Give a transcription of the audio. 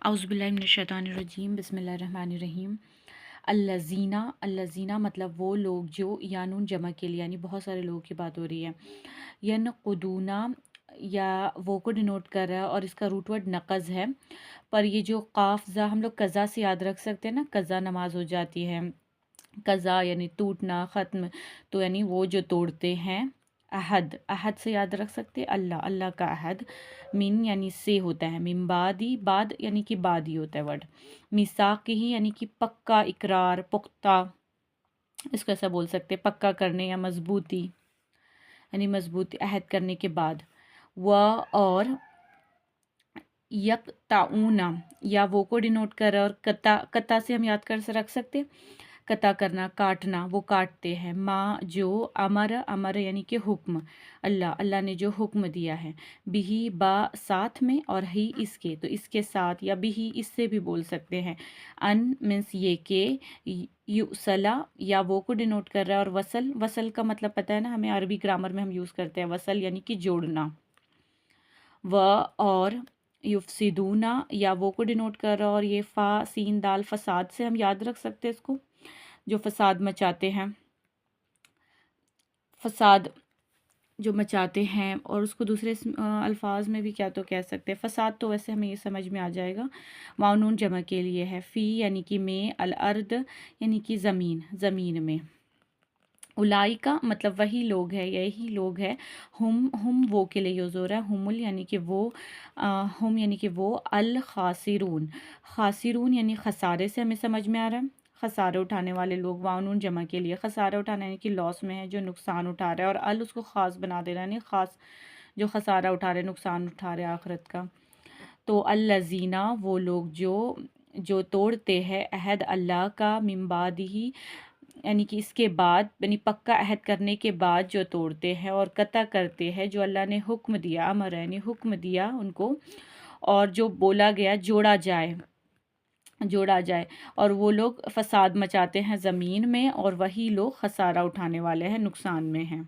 اعوذ باللہ من الشیطان الرجیم، بسم اللہ الرحمن الرحیم۔ الذین مطلب وہ لوگ جو، یا نون جمع کے لیے یعنی بہت سارے لوگوں کی بات ہو رہی ہے۔ ینقضون یا وہ کو ڈینوٹ کر رہا ہے اور اس کا روٹ ورڈ نقض ہے، پر یہ جو قاف زا ہم لوگ قضا سے یاد رکھ سکتے ہیں نا، قضا نماز ہو جاتی ہے، قضا یعنی ٹوٹنا، ختم، تو یعنی وہ جو توڑتے ہیں۔ عہد، عہد سے یاد رکھ سکتے اللہ، اللہ کا عہد۔ من یعنی سے ہوتا ہے، من بعدی، بعد یعنی کہ بعد ہی ہوتا ہے ورڈ۔ میثاق ہی یعنی کہ پکا، اقرار، پختہ، اس کو ایسا بول سکتے پکا کرنے یا مضبوطی، یعنی مضبوط عہد کرنے کے بعد۔ و اور یقطعون یا وہ کو ڈینوٹ کر رہا ہے، اور قطع، قطع سے ہم یاد کر سے رکھ سکتے قطع کرنا، کاٹنا، وہ کاٹتے ہیں۔ ما جو، امر، امر یعنی کہ حکم، اللہ، اللہ نے جو حکم دیا ہے۔ بھی با ساتھ میں، اور ہی اس کے، تو اس کے ساتھ، یا بھی اس سے بھی بول سکتے ہیں۔ ان مینس یہ کہ، یوصلا یا وہ کو ڈینوٹ کر رہا ہے، اور وصل، وصل کا مطلب پتہ ہے نا ہمیں، عربی گرامر میں ہم یوز کرتے ہیں وصل یعنی کہ جوڑنا۔ و اور یفسدون یا وہ کو ڈینوٹ کر رہا ہے، اور یہ فا سین دال فساد سے ہم یاد رکھ سکتے ہیں اس کو، جو فساد مچاتے ہیں، فساد جو مچاتے ہیں، اور اس کو دوسرے الفاظ میں بھی کیا تو کہہ سکتے ہیں فساد، تو ویسے ہمیں یہ سمجھ میں آ جائے گا۔ معاون جمع کے لیے ہے، فی یعنی کہ میں، الارض یعنی کہ زمین، زمین میں۔ اولئک مطلب وہی لوگ ہے، یہی لوگ ہے۔ ہم وہ کے لیے یوز ہو رہا ہے، ہم یعنی کہ وہ، ہم یعنی کہ وہ، الخاسرون، خاسرون یعنی خسارے سے ہمیں سمجھ میں آ رہا ہے، خسارے اٹھانے والے لوگ۔ وانون جمع کے لیے، خسارہ اٹھانا یعنی کہ لاس میں ہے، جو نقصان اٹھا رہا ہے، اور اس کو خاص بنا دے رہا ہے، یعنی خاص جو خسارہ اٹھا رہے، نقصان اٹھا رہے آخرت کا۔ تو الذین وہ لوگ جو توڑتے ہیں عہد اللہ کا، من بعد ہی یعنی کہ اس کے بعد، یعنی پکا عہد کرنے کے بعد جو توڑتے ہیں، اور قطع کرتے ہیں جو اللہ نے حکم دیا، امر یعنی حکم دیا ان کو، اور جو بولا گیا جوڑا جائے، جوڑا جائے، اور وہ لوگ فساد مچاتے ہیں زمین میں، اور وہی لوگ خسارہ اٹھانے والے ہیں، نقصان میں ہیں۔